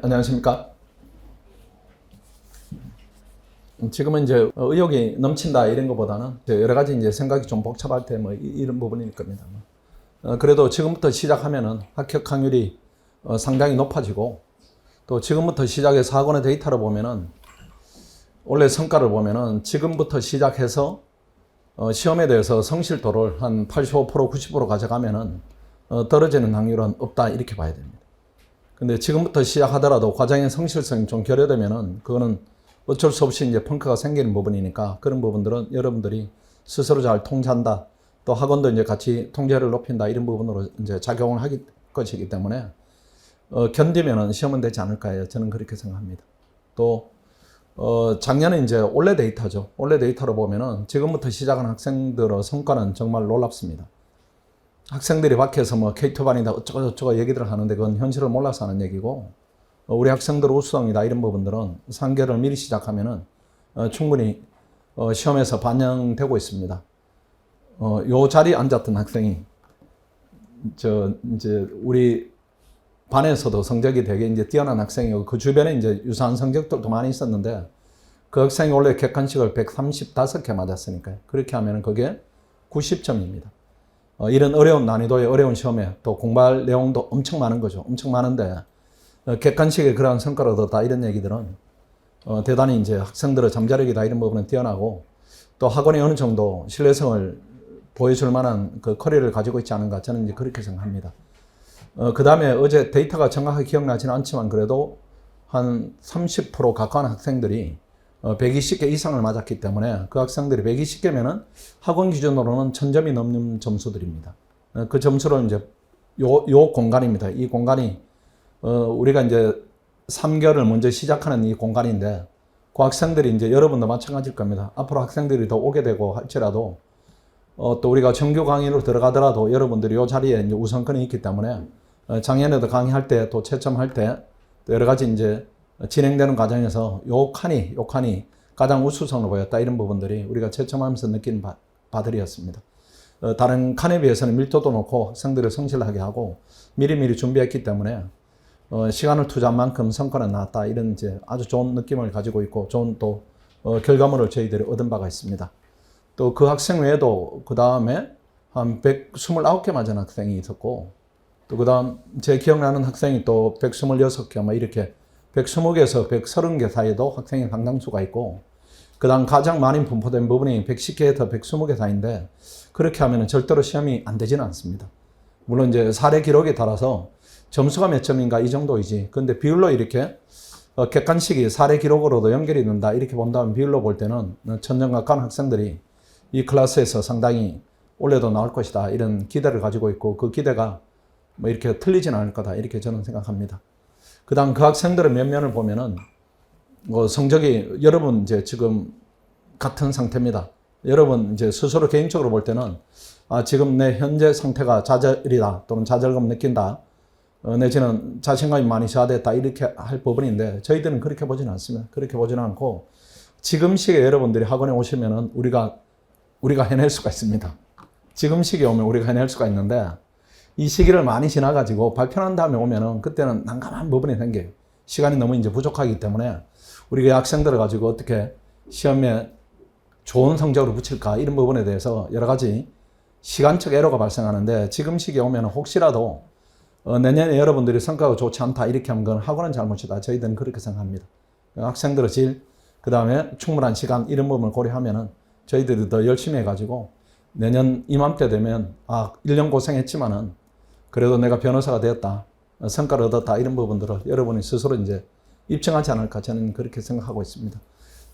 안녕하십니까. 지금은 이제 의욕이 넘친다 이런 것보다는 여러 가지 이제 생각이 좀 복잡할 때 뭐 이런 부분일 겁니다. 그래도 지금부터 시작하면은 합격 확률이 상당히 높아지고, 또 지금부터 시작해서 학원의 데이터를 보면은 원래 성과를 보면은 지금부터 시작해서 시험에 대해서 성실도를 한 85% 90% 가져가면은 떨어지는 확률은 없다 이렇게 봐야 됩니다. 근데 지금부터 시작하더라도 과정의 성실성이 좀 결여되면은 그거는 어쩔 수 없이 이제 펑크가 생기는 부분이니까, 그런 부분들은 여러분들이 스스로 잘 통제한다, 또 학원도 이제 같이 통제를 높인다 이런 부분으로 이제 작용을 할 것이기 때문에 견디면은 시험은 되지 않을까 해요. 저는 그렇게 생각합니다. 또 작년에 이제 올해 데이터죠. 올해 데이터로 보면은 지금부터 시작한 학생들의 성과는 정말 놀랍습니다. 학생들이 밖에서 뭐 K2반이다 어쩌고저쩌고 얘기들을 하는데 그건 현실을 몰라서 하는 얘기고, 우리 학생들 우수성이다 이런 부분들은 3개월을 미리 시작하면은 충분히 시험에서 반영되고 있습니다. 요 자리에 앉았던 학생이 이제 우리 반에서도 성적이 되게 이제 뛰어난 학생이고, 그 주변에 이제 유사한 성적들도 많이 있었는데 그 학생이 원래 객관식을 135개 맞았으니까요. 그렇게 하면은 그게 90점입니다. 이런 어려운 난이도의 어려운 시험에 또 공부할 내용도 엄청 많은 거죠. 엄청 많은데 객관식에 그러한 성과를 얻었다 이런 얘기들은 대단히 이제 학생들의 잠재력이다 이런 부분은 뛰어나고, 또 학원이 어느 정도 신뢰성을 보여줄 만한 그 커리어를 가지고 있지 않은가, 저는 이제 그렇게 생각합니다. 그 다음에 어제 데이터가 정확하게 기억나지는 않지만 그래도 한 30% 가까운 학생들이 120개 이상을 맞았기 때문에 그 학생들이 120개면은 학원 기준으로는 1000점이 넘는 점수들입니다. 그 점수를 이제 요 공간입니다. 이 공간이 우리가 이제 3개월을 먼저 시작하는 이 공간인데, 그 학생들이 이제 여러분도 마찬가지일 겁니다. 앞으로 학생들이 더 오게 되고 할지라도 또 우리가 정규 강의로 들어가더라도 여러분들이 이 자리에 이제 우선권이 있기 때문에 작년에도 강의할 때 또 채점할 때 또 여러 가지 이제 진행되는 과정에서 요 칸이 가장 우수성으로 보였다 이런 부분들이 우리가 채점하면서 느낀 바들이었습니다. 다른 칸에 비해서는 밀도도 높고 학생들을 성실하게 하고 미리미리 준비했기 때문에 시간을 투자한 만큼 성과는 나왔다 이런 이제 아주 좋은 느낌을 가지고 있고, 좋은 또 결과물을 저희들이 얻은 바가 있습니다. 또 그 학생 외에도 그 다음에 한 129개 맞은 학생이 있었고, 또 그 다음 제 기억나는 학생이 또 126개 뭐 이렇게 120개에서 130개 사이에도 학생이 상당수가 있고, 그 다음 가장 많이 분포된 부분이 110개에서 120개 사이인데, 그렇게 하면 절대로 시험이 안 되지는 않습니다. 물론 이제 사례 기록에 따라서 점수가 몇 점인가 이 정도이지, 근데 비율로 이렇게 객관식이 사례 기록으로도 연결이 된다 이렇게 본다면 비율로 볼 때는 1000점 가까운 학생들이 이 클래스에서 상당히 올해도 나올 것이다 이런 기대를 가지고 있고, 그 기대가 뭐 이렇게 틀리진 않을 거다 이렇게 저는 생각합니다. 그 다음 그 학생들의 면면을 보면은 성적이 여러분 이제 지금 같은 상태입니다. 여러분 이제 스스로 개인적으로 볼 때는 지금 내 현재 상태가 좌절이다 또는 좌절감 느낀다, 내지는 자신감이 많이 저하됐다 이렇게 할 부분인데, 저희들은 그렇게 보지는 않습니다. 그렇게 보지는 않고 지금 시기에 여러분들이 학원에 오시면은 우리가 해낼 수가 있습니다. 지금 시기에 오면 우리가 해낼 수가 있는데, 이 시기를 많이 지나가지고 발표한 다음에 오면은 그때는 난감한 부분이 생겨요. 시간이 너무 이제 부족하기 때문에 우리가 학생들을 가지고 어떻게 시험에 좋은 성적으로 붙일까 이런 부분에 대해서 여러 가지 시간적 애로가 발생하는데, 지금 시기에 오면은 혹시라도 내년에 여러분들이 성과가 좋지 않다 이렇게 하면 그건 학원은 잘못이다. 저희들은 그렇게 생각합니다. 학생들의 질, 그 다음에 충분한 시간 이런 부분을 고려하면은 저희들이 더 열심히 해가지고 내년 이맘때 되면 1년 고생했지만은 그래도 내가 변호사가 되었다, 성과를 얻었다 이런 부분들을 여러분이 스스로 이제 입증하지 않을까 저는 그렇게 생각하고 있습니다.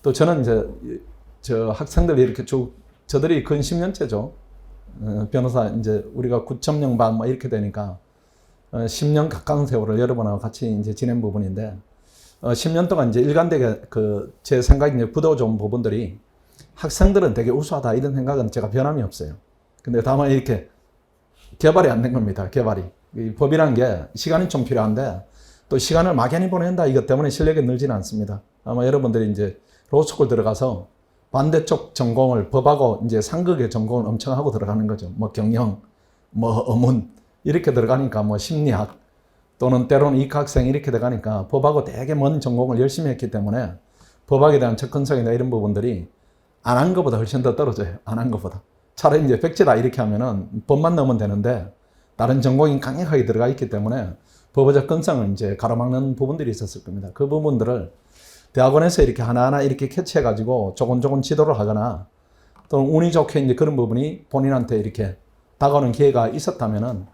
또 저는 이제 저 학생들이 이렇게 저들이 근 10년째죠. 변호사 이제 우리가 9.0 반 뭐 이렇게 되니까 10년 가까운 세월을 여러분하고 같이 이제 지낸 부분인데, 10년 동안 이제 일관되게 제 생각이 이제 굳어져온 부분들이 학생들은 되게 우수하다 이런 생각은 제가 변함이 없어요. 근데 다만 이렇게 개발이 안 된 겁니다. 개발이. 이 법이란 게 시간이 좀 필요한데 또 시간을 막연히 보낸다 이것 때문에 실력이 늘지는 않습니다. 아마 여러분들이 이제 로스쿨 들어가서 반대쪽 전공을 법하고 이제 상극의 전공을 엄청 하고 들어가는 거죠. 뭐 경영, 뭐 어문 이렇게 들어가니까 뭐 심리학, 또는 때로는 이과학생 이렇게 돼가니까 법하고 되게 먼 전공을 열심히 했기 때문에 법학에 대한 접근성이나 이런 부분들이 안 한 것보다 훨씬 더 떨어져요. 안 한 것보다. 차라리 이제 백지다 이렇게 하면은 법만 넣으면 되는데 다른 전공이 강력하게 들어가 있기 때문에 법의 접근성을 이제 가로막는 부분들이 있었을 겁니다. 그 부분들을 대학원에서 이렇게 하나하나 이렇게 캐치해가지고 조곤조곤 지도를 하거나 또는 운이 좋게 이제 그런 부분이 본인한테 이렇게 다가오는 기회가 있었다면은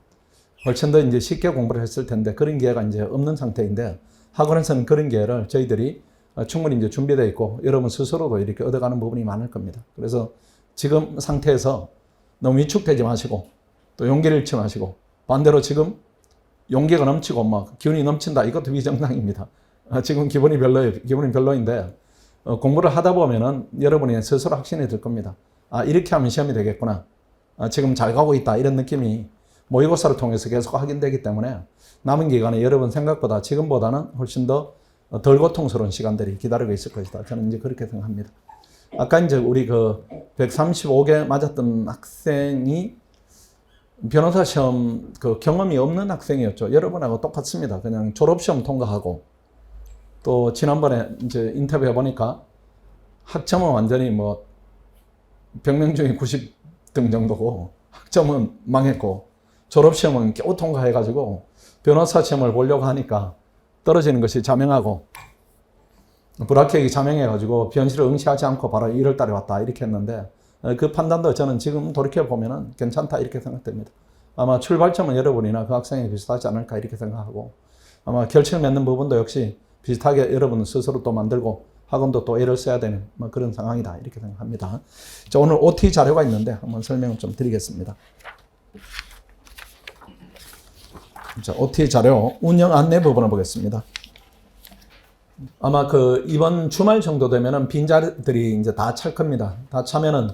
훨씬 더 이제 쉽게 공부를 했을 텐데 그런 기회가 이제 없는 상태인데 학원에서는 그런 기회를 저희들이 충분히 이제 준비되어 있고 여러분 스스로도 이렇게 얻어가는 부분이 많을 겁니다. 그래서 지금 상태에서 너무 위축되지 마시고 또 용기를 잃지 마시고 반대로 지금 용기가 넘치고 막 기운이 넘친다 이것도 비정상입니다. 지금 기분이 별로인데 공부를 하다 보면은 여러분이 스스로 확신이 들 겁니다. 이렇게 하면 시험이 되겠구나. 지금 잘 가고 있다 이런 느낌이 모의고사를 통해서 계속 확인되기 때문에 남은 기간에 여러분 생각보다 지금보다는 훨씬 더 덜 고통스러운 시간들이 기다리고 있을 것이다. 저는 이제 그렇게 생각합니다. 아까 이제 우리 그 135개 맞았던 학생이 변호사 시험 그 경험이 없는 학생이었죠. 여러분하고 똑같습니다. 그냥 졸업시험 통과하고 또 지난번에 이제 인터뷰해 보니까 학점은 완전히 뭐 100명 중에 90등 정도고 학점은 망했고 졸업시험은 겨우 통과해가지고 변호사 시험을 보려고 하니까 떨어지는 것이 자명하고 불합격이 자명해가지고 변실을 응시하지 않고 바로 1월 달에 왔다 이렇게 했는데 그 판단도 저는 지금 돌이켜보면 괜찮다 이렇게 생각됩니다. 아마 출발점은 여러분이나 그 학생이 비슷하지 않을까 이렇게 생각하고 아마 결실을 맺는 부분도 역시 비슷하게 여러분 스스로 또 만들고 학원도 또 애를 써야 되는 뭐 그런 상황이다 이렇게 생각합니다. 자, 오늘 OT 자료가 있는데 한번 설명을 좀 드리겠습니다. 자, OT 자료 운영 안내 부분을 보겠습니다. 아마 그 이번 주말 정도 되면은 빈자리들이 이제 다 찰 겁니다. 다 차면은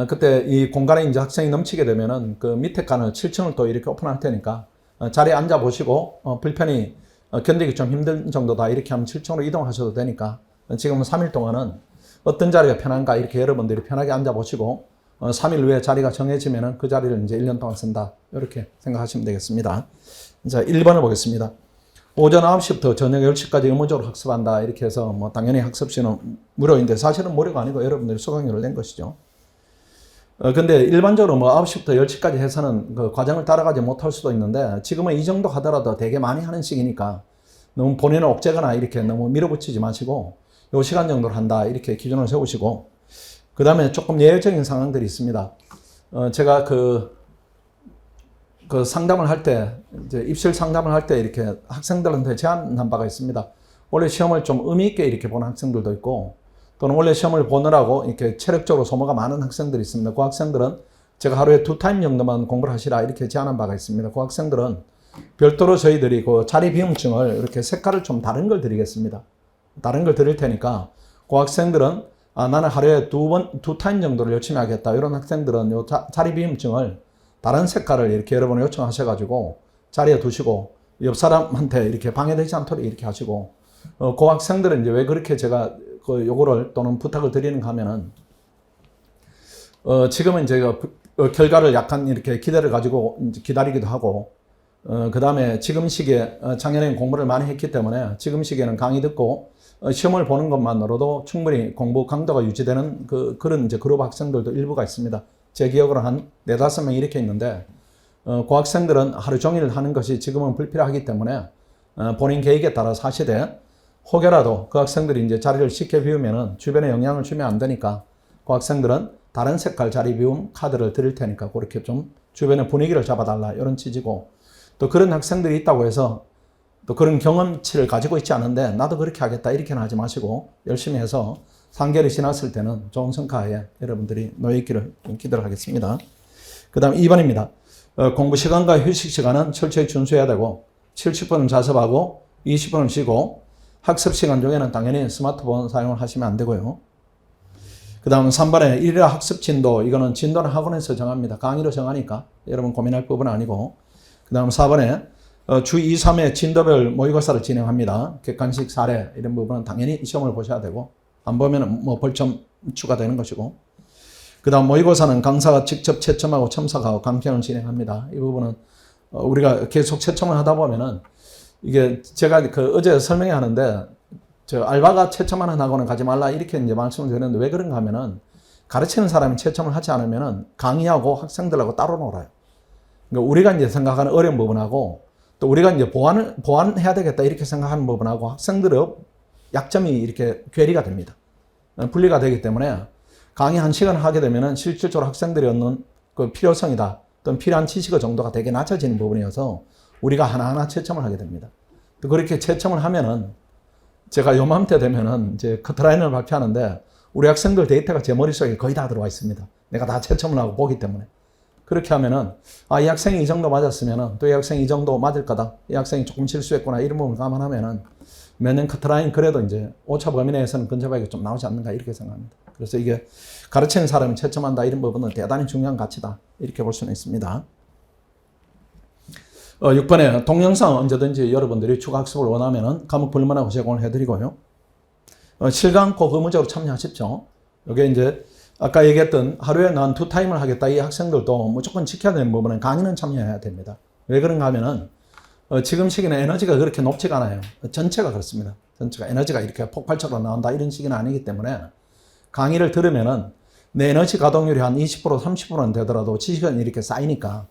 그때 이 공간에 이제 학생이 넘치게 되면은 그 밑에 칸을 7층을 또 이렇게 오픈할 테니까 자리에 앉아 보시고 불편히 견디기 좀 힘든 정도다 이렇게 하면 7층으로 이동하셔도 되니까 지금 3일 동안은 어떤 자리가 편한가 이렇게 여러분들이 편하게 앉아 보시고 3일 후에 자리가 정해지면은 그 자리를 이제 1년 동안 쓴다 이렇게 생각하시면 되겠습니다. 자, 1번을 보겠습니다. 오전 9시부터 저녁 10시까지 의무적으로 학습한다 이렇게 해서 뭐 당연히 학습시는 무료인데 사실은 무료가 아니고 여러분들이 수강료를 낸 것이죠. 근데 일반적으로 뭐 9시부터 10시까지 해서는 그 과정을 따라가지 못할 수도 있는데 지금은 이 정도 하더라도 되게 많이 하는 시기니까 너무 본인을 옥죄거나 이렇게 너무 밀어붙이지 마시고 요 시간 정도를 한다 이렇게 기준을 세우시고 그 다음에 조금 예외적인 상황들이 있습니다. 제가 그 상담을 할 때, 이제 입실 상담을 할 때 이렇게 학생들한테 제안한 바가 있습니다. 원래 시험을 좀 의미 있게 이렇게 보는 학생들도 있고, 또는 원래 시험을 보느라고 이렇게 체력적으로 소모가 많은 학생들이 있습니다. 그 학생들은 제가 하루에 2타임 정도만 공부를 하시라 이렇게 제안한 바가 있습니다. 그 학생들은 별도로 저희들이 그 자리 비움증을 이렇게 색깔을 좀 다른 걸 드리겠습니다. 다른 걸 드릴 테니까 그 학생들은 나는 하루에 2타임 정도를 열심히 하겠다. 이런 학생들은 요 자리 비움증을 다른 색깔을 이렇게 여러분이 요청하셔가지고 자리에 두시고 옆 사람한테 이렇게 방해되지 않도록 이렇게 하시고 그 학생들은 이제 왜 그렇게 제가 그 요거를 또는 부탁을 드리는가 하면은 지금은 제가 결과를 약간 이렇게 기대를 가지고 이제 기다리기도 하고 그 다음에 지금 시기에 작년에 공부를 많이 했기 때문에 지금 시기에는 강의 듣고 시험을 보는 것만으로도 충분히 공부 강도가 유지되는 그런 이제 그룹 학생들도 일부가 있습니다. 제 기억으로 한 4-5명 이렇게 있는데 그 학생들은 하루 종일 하는 것이 지금은 불필요하기 때문에 본인 계획에 따라서 하시되 혹여라도 그 학생들이 이제 자리를 쉽게 비우면은 주변에 영향을 주면 안 되니까 그 학생들은 다른 색깔 자리 비움 카드를 드릴 테니까 그렇게 좀 주변의 분위기를 잡아달라 이런 취지고 또 그런 학생들이 있다고 해서 또 그런 경험치를 가지고 있지 않은데 나도 그렇게 하겠다 이렇게는 하지 마시고 열심히 해서 3개월이 지났을 때는 좋은 성과에 여러분들이 놓여있기를 기도를 하겠습니다. 그 다음 2번입니다. 공부 시간과 휴식 시간은 철저히 준수해야 되고 70분은 자습하고 20분은 쉬고 학습 시간 중에는 당연히 스마트폰 사용을 하시면 안 되고요. 그 다음 3번에 1일 학습 진도 이거는 진도는 학원에서 정합니다. 강의로 정하니까 여러분 고민할 부분은 아니고 그 다음 4번에 주 2, 3회 진도별 모의고사를 진행합니다. 객관식 사례 이런 부분은 당연히 시험을 보셔야 되고 안 보면 뭐 벌점 추가되는 것이고 그 다음 모의고사는 강사가 직접 채점하고 첨삭하고 강평을 진행합니다. 이 부분은 우리가 계속 채점을 하다 보면은 이게 제가 그 어제 설명회 하는데 저 알바가 채점하는 학원은 가지 말라 이렇게 이제 말씀을 드렸는데 왜 그런가 하면은 가르치는 사람이 채점을 하지 않으면은 강의하고 학생들하고 따로 놀아요. 그러니까 우리가 이제 생각하는 어려운 부분하고 또 우리가 이제 보완해야 되겠다 이렇게 생각하는 부분하고 학생들의 약점이 이렇게 괴리가 됩니다. 분리가 되기 때문에 강의 1시간 하게 되면은 실질적으로 학생들이 얻는 그 필요성이다 또는 필요한 지식의 정도가 되게 낮아지는 부분이어서 우리가 하나하나 채점을 하게 됩니다. 또 그렇게 채점을 하면은 제가 요맘때 되면은 이제 커트라인을 발표하는데 우리 학생들 데이터가 제 머릿속에 거의 다 들어와 있습니다. 내가 다 채점을 하고 보기 때문에. 그렇게 하면은, 이 학생이 이 정도 맞았으면은, 또 이 학생이 이 정도 맞을 거다. 이 학생이 조금 실수했구나. 이런 부분을 감안하면은, 몇 년 커트라인 그래도 이제 오차 범위 내에서는 근접하게 좀 나오지 않는가 이렇게 생각합니다. 그래서 이게 가르치는 사람이 채점한다 이런 부분은 대단히 중요한 가치다. 이렇게 볼 수는 있습니다. 6번에 동영상 언제든지 여러분들이 추가 학습을 원하면은 과목 불문하고 제공을 해드리고요. 실강 않고 의무적으로 참여하십시오. 이게 이제 아까 얘기했던 하루에 난 2타임을 하겠다 이 학생들도 무조건 지켜야 되는 부분은 강의는 참여해야 됩니다. 왜 그런가 하면은 지금 시기는 에너지가 그렇게 높지가 않아요. 전체가 그렇습니다. 전체가 에너지가 이렇게 폭발적으로 나온다 이런 시기는 아니기 때문에 강의를 들으면은 내 에너지 가동률이 한 20% 30%는 되더라도 지식은 이렇게 쌓이니까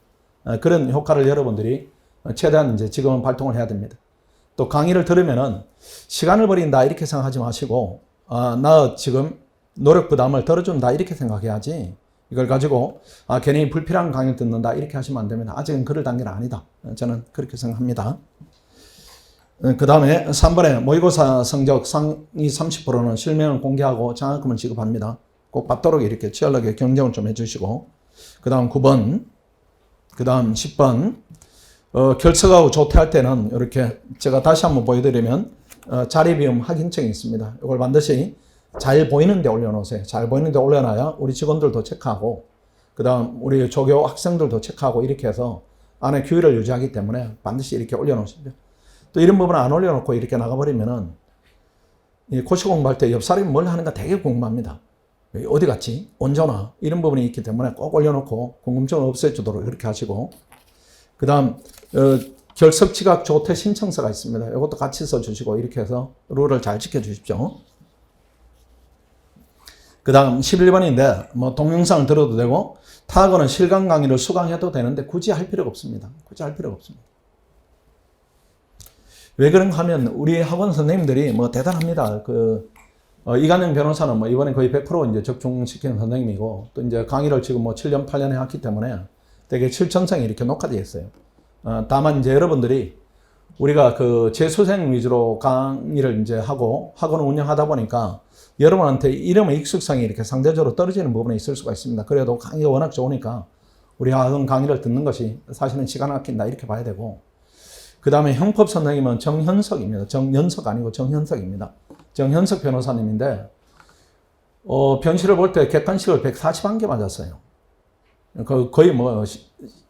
그런 효과를 여러분들이 최대한 이제 지금은 발동을 해야 됩니다. 또 강의를 들으면은 시간을 버린다 이렇게 생각하지 마시고 나 지금 노력 부담을 덜어준다 이렇게 생각해야지 이걸 가지고 괜히 불필요한 강의를 듣는다 이렇게 하시면 안 됩니다. 아직은 그럴 단계는 아니다. 저는 그렇게 생각합니다. 그 다음에 3번에 모의고사 성적 상위 30%는 실명을 공개하고 장학금을 지급합니다. 꼭 받도록 이렇게 치열하게 경쟁을 좀 해주시고 그 다음 9번 그 다음 10번 결석하고 조퇴할 때는 이렇게 제가 다시 한번 보여드리면 자리비움 확인증이 있습니다. 이걸 반드시 잘 보이는 데 올려놓으세요. 잘 보이는 데 올려놔야 우리 직원들도 체크하고 그 다음 우리 조교 학생들도 체크하고 이렇게 해서 안에 규율을 유지하기 때문에 반드시 이렇게 올려놓으십시오. 또 이런 부분을 안 올려놓고 이렇게 나가버리면은 고시 공부할 때 옆 사람이 뭘 하는가 되게 궁금합니다. 어디 갔지? 언제 오나? 이런 부분이 있기 때문에 꼭 올려놓고 궁금증을 없애주도록 이렇게 하시고 그 다음 결석 지각 조퇴 신청서가 있습니다. 이것도 같이 써주시고 이렇게 해서 룰을 잘 지켜주십시오. 그 다음 11번인데 뭐 동영상을 들어도 되고 타학원은 실강 강의를 수강해도 되는데 굳이 할 필요가 없습니다. 굳이 할 필요가 없습니다. 왜 그런가 하면 우리 학원 선생님들이 뭐 대단합니다. 이관영 변호사는 뭐 이번에 거의 100% 이제 적중시키는 선생님이고 또 이제 강의를 지금 뭐 7년 8년 해왔기 때문에 되게 실천성이 이렇게 녹화되어 있어요. 다만 이제 여러분들이 우리가 재수생 위주로 강의를 이제 하고 학원을 운영하다 보니까 여러분한테 이름의 익숙성이 이렇게 상대적으로 떨어지는 부분이 있을 수가 있습니다. 그래도 강의가 워낙 좋으니까 우리 학원 강의를 듣는 것이 사실은 시간을 아낀다 이렇게 봐야 되고 그 다음에 형법 선생님은 정현석입니다. 정연석 아니고 정현석입니다. 정현석 변호사님인데 변실을 볼 때 객관식을 141개 맞았어요. 거의 뭐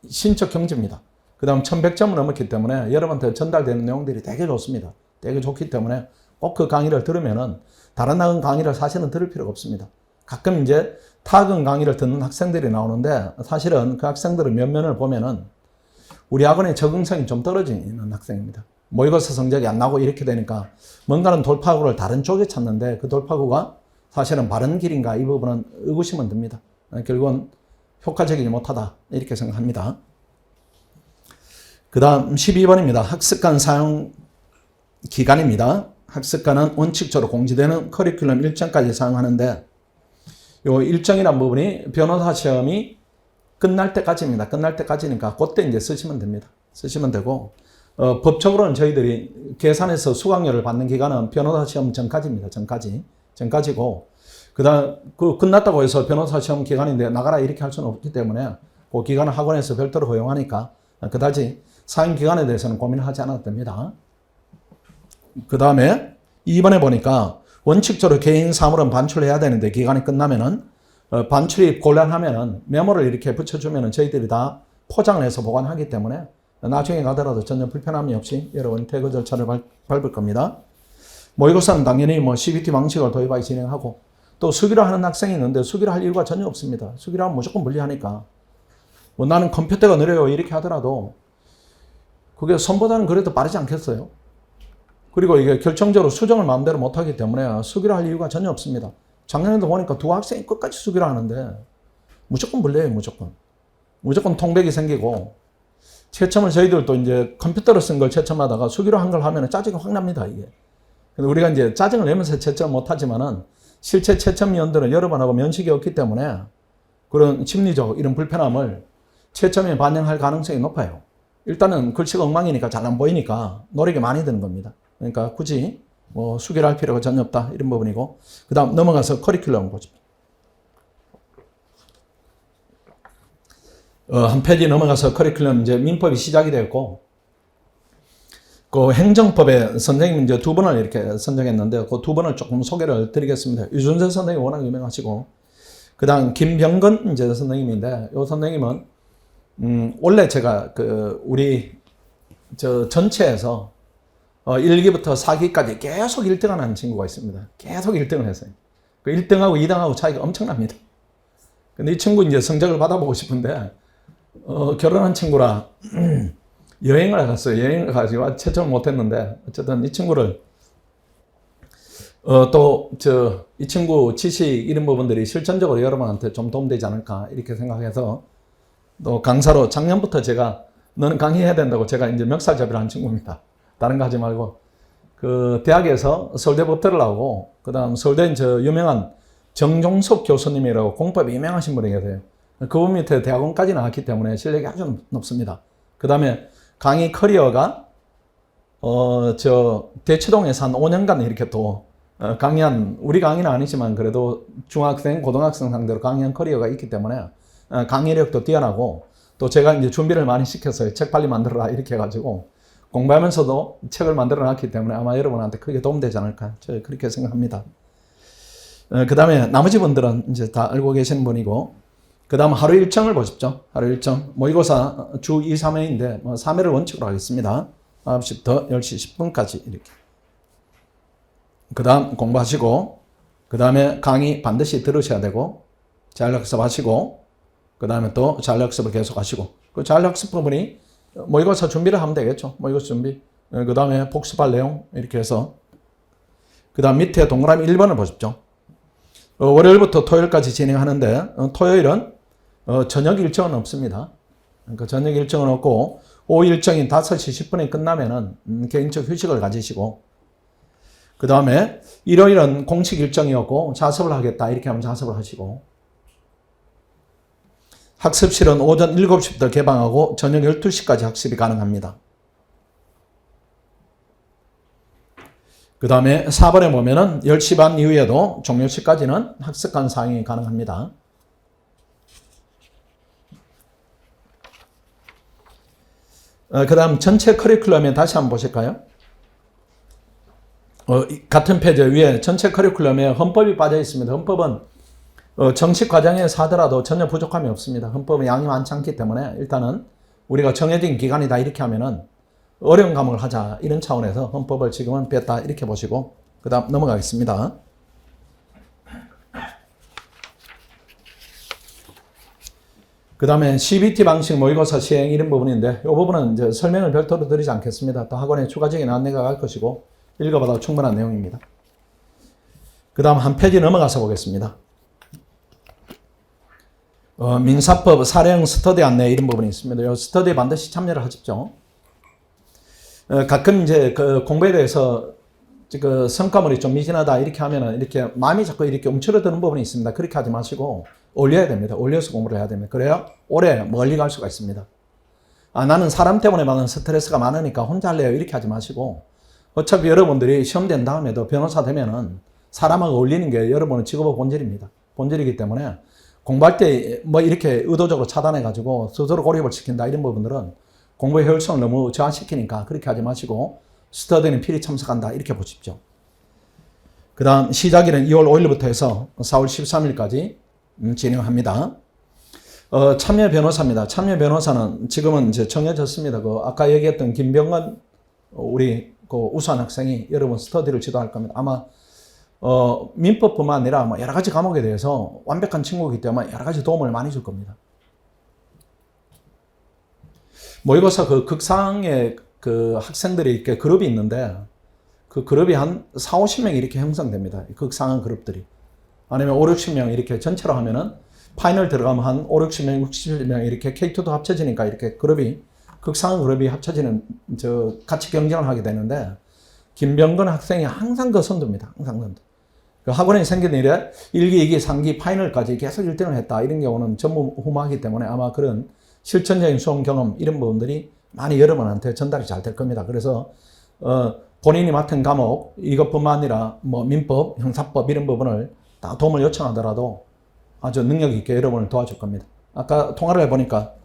신적 경지입니다. 그 다음 1100점을 넘었기 때문에 여러분한테 전달되는 내용들이 되게 좋습니다. 되게 좋기 때문에 꼭 그 강의를 들으면은 다른 학원 강의를 사실은 들을 필요가 없습니다. 가끔 이제 타학원 강의를 듣는 학생들이 나오는데 사실은 그 학생들의 면면을 보면은 우리 학원의 적응성이 좀 떨어지는 학생입니다. 모의고사 성적이 안 나고 이렇게 되니까 뭔가는 돌파구를 다른 쪽에 찾는데 그 돌파구가 사실은 바른 길인가 이 부분은 의구심은 듭니다. 결국은 효과적이지 못하다 이렇게 생각합니다. 그 다음 12번입니다. 학습관 사용 기간입니다. 학습관은 원칙적으로 공지되는 커리큘럼 일정까지 사용하는데 요 일정이란 부분이 변호사 시험이 끝날 때까지입니다. 끝날 때까지니까 그때 이제 쓰시면 됩니다. 쓰시면 되고 법적으로는 저희들이 계산해서 수강료를 받는 기간은 변호사 시험 전까지입니다. 전까지고 그다음 끝났다고 해서 변호사 시험 기간인데 나가라 이렇게 할 수는 없기 때문에 그 기간을 학원에서 별도로 허용하니까 그다지 사용 기간에 대해서는 고민을 하지 않아도 됩니다. 그 다음에 2번에 보니까 원칙적으로 개인 사물은 반출해야 되는데 기간이 끝나면은 반출이 곤란하면은 메모를 이렇게 붙여주면은 저희들이 다 포장을 해서 보관하기 때문에 나중에 가더라도 전혀 불편함이 없이 여러분 태그 절차를 밟을 겁니다. 모의고사는 당연히 뭐 CBT 방식을 도입하여 진행하고 또 수기로 하는 학생이 있는데 수기로 할 이유가 전혀 없습니다. 수기로 하면 무조건 불리하니까 뭐 나는 컴퓨터가 느려요 이렇게 하더라도 그게 선보다는 그래도 빠르지 않겠어요? 그리고 이게 결정적으로 수정을 마음대로 못하기 때문에 수기로 할 이유가 전혀 없습니다. 작년에도 보니까 두 학생이 끝까지 수기로 하는데 무조건 불려요, 무조건. 무조건 통백이 생기고, 채점을 저희들도 이제 컴퓨터로 쓴 걸 채점하다가 수기로 한 걸 하면 짜증이 확 납니다, 이게. 근데 우리가 이제 짜증을 내면서 채점 못하지만은 실제 채점위원들은 여러 번 하고 면식이 없기 때문에 그런 심리적 이런 불편함을 채점에 반영할 가능성이 높아요. 일단은 글씨가 엉망이니까 잘 안 보이니까 노력이 많이 드는 겁니다. 그러니까 굳이 뭐 수기를 할 필요가 전혀 없다, 이런 부분이고. 그 다음 넘어가서 커리큘럼 보죠. 한 페이지 넘어가서 커리큘럼 이제 민법이 시작이 되었고, 그 행정법에 선생님 이제 두 분을 이렇게 선정했는데 그 두 분을 조금 소개를 드리겠습니다. 유준세 선생님이 워낙 유명하시고, 그 다음 김병건 이제 선생님인데, 이 선생님은 원래 제가 우리 전체에서 1기부터 4기까지 계속 1등을 하는 친구가 있습니다. 계속 1등을 했어요. 그 1등하고 2등하고 차이가 엄청납니다. 근데 이 친구 이제 성적을 받아보고 싶은데, 결혼한 친구라 여행을 갔어요. 여행을 가지고 채점을 못했는데, 어쨌든 이 친구를 이 친구 지식 이런 부분들이 실전적으로 여러분한테 좀 도움되지 않을까 이렇게 생각해서, 또 강사로 작년부터 제가 너는 강의해야 된다고 제가 이제 멱살잡이를 한 친구입니다. 다른 거 하지 말고. 그 대학에서 서울대 법대를 나오고, 그 다음 서울대 유명한 정종석 교수님이라고 공법이 유명하신 분이 계세요. 그분 밑에 대학원까지 나왔기 때문에 실력이 아주 높습니다. 그 다음에 강의 커리어가 대치동에서 한 5년간 이렇게 또 강의한, 우리 강의는 아니지만 그래도 중학생, 고등학생 상대로 강의한 커리어가 있기 때문에 강의력도 뛰어나고, 또 제가 이제 준비를 많이 시켰어요. 책 빨리 만들어라 이렇게 해가지고 공부하면서도 책을 만들어 놨기 때문에 아마 여러분한테 크게 도움되지 않을까, 저 그렇게 생각합니다. 그 다음에 나머지 분들은 이제 다 알고 계시는 분이고, 그 다음 하루 일정을 보십시오. 하루 일정. 모의고사 주 2, 3회인데 3회를 원칙으로 하겠습니다. 9시부터 10시 10분까지 이렇게. 그 다음 공부하시고, 그 다음에 강의 반드시 들으셔야 되고, 자율학습하시고, 그 다음에 또 자율학습을 계속 하시고, 그 자율학습 부분이 모의고사 준비를 하면 되겠죠. 모의고사 준비. 그 다음에 복습할 내용 이렇게 해서, 그 다음 밑에 동그라미 1번을 보십시오. 월요일부터 토요일까지 진행하는데, 토요일은 저녁 일정은 없습니다. 그러니까 저녁 일정은 없고, 오후 일정인 5시 10분에 끝나면은 개인적 휴식을 가지시고, 그 다음에 일요일은 공식 일정이었고 자습을 하겠다 이렇게 하면 자습을 하시고, 학습실은 오전 7시부터 개방하고 저녁 12시까지 학습이 가능합니다. 그 다음에 4번에 보면은 10시 반 이후에도 종료 시까지는 학습관 사용이 가능합니다. 그 다음 전체 커리큘럼에 다시 한번 보실까요? 같은 페이지 위에 전체 커리큘럼에 헌법이 빠져 있습니다. 헌법은 정식 과정에서 하더라도 전혀 부족함이 없습니다. 헌법은 양이 많지 않기 때문에 일단은 우리가 정해진 기간이다 이렇게 하면은 어려운 과목을 하자 이런 차원에서 헌법을 지금은 뺐다 이렇게 보시고, 그 다음 넘어가겠습니다. 그 다음에 CBT 방식 모의고사 시행 이런 부분인데, 이 부분은 이제 설명을 별도로 드리지 않겠습니다. 또 학원에 추가적인 안내가 갈 것이고 읽어봐도 충분한 내용입니다. 그 다음 한 페이지 넘어가서 보겠습니다. 민사법 사례형 스터디 안내 이런 부분이 있습니다. 이 스터디에 반드시 참여를 하십시오. 가끔 이제 그 공부에 대해서 그 성과물이 좀 미진하다 이렇게 하면은 이렇게 마음이 자꾸 이렇게 움츠러드는 부분이 있습니다. 그렇게 하지 마시고 올려야 됩니다. 올려서 공부를 해야 됩니다. 그래야 오래 멀리 갈 수가 있습니다. 나는 사람 때문에 받는 스트레스가 많으니까 혼자 할래요 이렇게 하지 마시고, 어차피 여러분들이 시험 된 다음에도 변호사 되면은 사람하고 어울리는 게 여러분의 직업의 본질입니다. 본질이기 때문에 공부할 때 뭐 이렇게 의도적으로 차단해가지고 스스로 고립을 시킨다 이런 부분들은 공부의 효율성을 너무 저하시키니까 그렇게 하지 마시고 스터디는 필히 참석한다 이렇게 보십시오. 그 다음 시작일은 2월 5일부터 해서 4월 13일까지 진행합니다. 참여 변호사입니다. 참여 변호사는 지금은 이제 정해졌습니다. 아까 얘기했던 김병건 우리 우수한 학생이 여러분 스터디를 지도할 겁니다. 아마 민법뿐만 아니라 뭐 여러 가지 과목에 대해서 완벽한 친구이기 때문에 여러 가지 도움을 많이 줄 겁니다. 모의고사 극상의 그 학생들이 이렇게 그룹이 있는데 그 그룹이 한 4, 50명 이렇게 형성됩니다. 극상한 그룹들이. 아니면 5, 60명 이렇게 전체로 하면은 파이널 들어가면 한 5, 60명, 60명 이렇게 K2도 합쳐지니까 이렇게 그룹이 극상한 그룹이 합쳐지는 같이 경쟁을 하게 되는데 김병건 학생이 항상 그 선두입니다. 항상 선두. 그 학원에 생긴 일에 1기, 2기, 3기 파이널까지 계속 1등을 했다. 이런 경우는 전무후무하기 때문에 아마 그런 실천적인 수험 경험 이런 부분들이 많이 여러분한테 전달이 잘 될 겁니다. 그래서 본인이 맡은 과목 이것뿐만 아니라 뭐 민법, 형사법 이런 부분을 다 도움을 요청하더라도 아주 능력 있게 여러분을 도와줄 겁니다. 아까 통화를 해보니까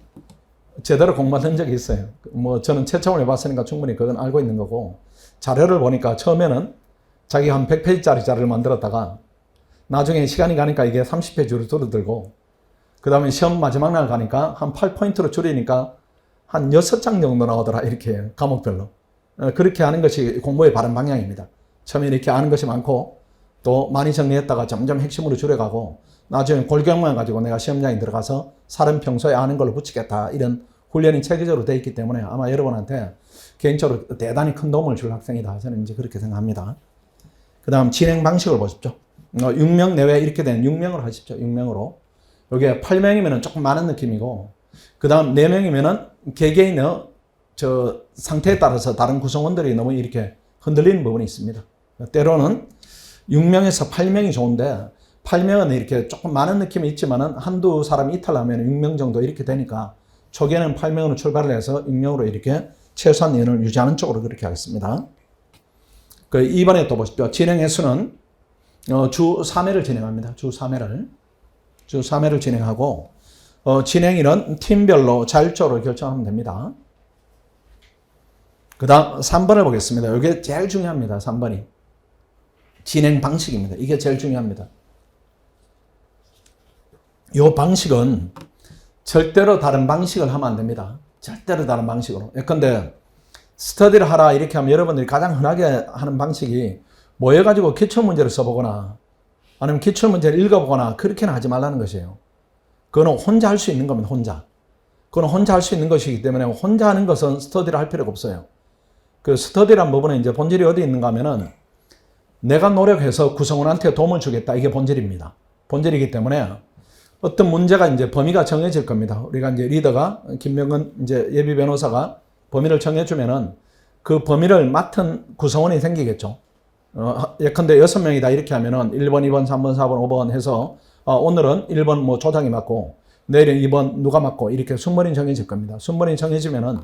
제대로 공부한 적이 있어요. 뭐 저는 채점을 해봤으니까 충분히 그건 알고 있는 거고 자료를 보니까 처음에는 자기가 한 100페이지짜리 자료를 만들었다가 나중에 시간이 가니까 이게 30페이지로 줄어들고 그 다음에 시험 마지막 날 가니까 한 8포인트로 줄이니까 한 6장 정도 나오더라. 이렇게 과목별로. 그렇게 하는 것이 공부의 바른 방향입니다. 처음에 이렇게 아는 것이 많고 또 많이 정리했다가 점점 핵심으로 줄여가고 나중에 골격만 가지고 내가 시험장에 들어가서 사람 평소에 아는 걸로 붙이겠다. 이런 훈련이 체계적으로 되어 있기 때문에 아마 여러분한테 개인적으로 대단히 큰 도움을 줄 학생이다. 저는 이제 그렇게 생각합니다. 그 다음 진행 방식을 보십시오. 6명 내외 이렇게 되는 6명으로 하십시오. 6명으로. 여기에 8명이면 조금 많은 느낌이고 그 다음 4명이면 개개인의 상태에 따라서 다른 구성원들이 너무 이렇게 흔들리는 부분이 있습니다. 때로는 6명에서 8명이 좋은데 8명은 이렇게 조금 많은 느낌이 있지만은 한두 사람이 이탈하면 6명 정도 이렇게 되니까 초기에는 8명으로 출발을 해서 6명으로 이렇게 최소한 인원을 유지하는 쪽으로 그렇게 하겠습니다. 그 2번에 또 보십시오. 진행 횟수는 주 3회를 진행합니다. 주 3회를 진행하고 진행일은 팀별로 자율적으로 결정하면 됩니다. 그 다음 3번을 보겠습니다. 이게 제일 중요합니다. 3번이. 진행 방식입니다. 이게 제일 중요합니다. 이 방식은 절대로 다른 방식을 하면 안 됩니다. 절대로 다른 방식으로. 예컨대 스터디를 하라 이렇게 하면 여러분들이 가장 흔하게 하는 방식이 모여가지고 기출문제를 써보거나 아니면 기출문제를 읽어보거나 그렇게는 하지 말라는 것이에요. 그거는 혼자 할 수 있는 겁니다. 혼자. 그건 혼자 할 수 있는 것이기 때문에 혼자 하는 것은 스터디를 할 필요가 없어요. 그 스터디란 부분은 이제 본질이 어디 있는가 하면은 내가 노력해서 구성원한테 도움을 주겠다. 이게 본질입니다. 본질이기 때문에 어떤 문제가 이제 범위가 정해질 겁니다. 우리가 이제 리더가 김명건 이제 예비 변호사가 범위를 정해주면은 그 범위를 맡은 구성원이 생기겠죠. 예컨대 6명이다 이렇게 하면은 1번, 2번, 3번, 4번, 5번 해서 오늘은 1번 뭐 조장이 맡고 내일은 2번 누가 맡고 이렇게 순번이 정해질 겁니다. 순번이 정해지면은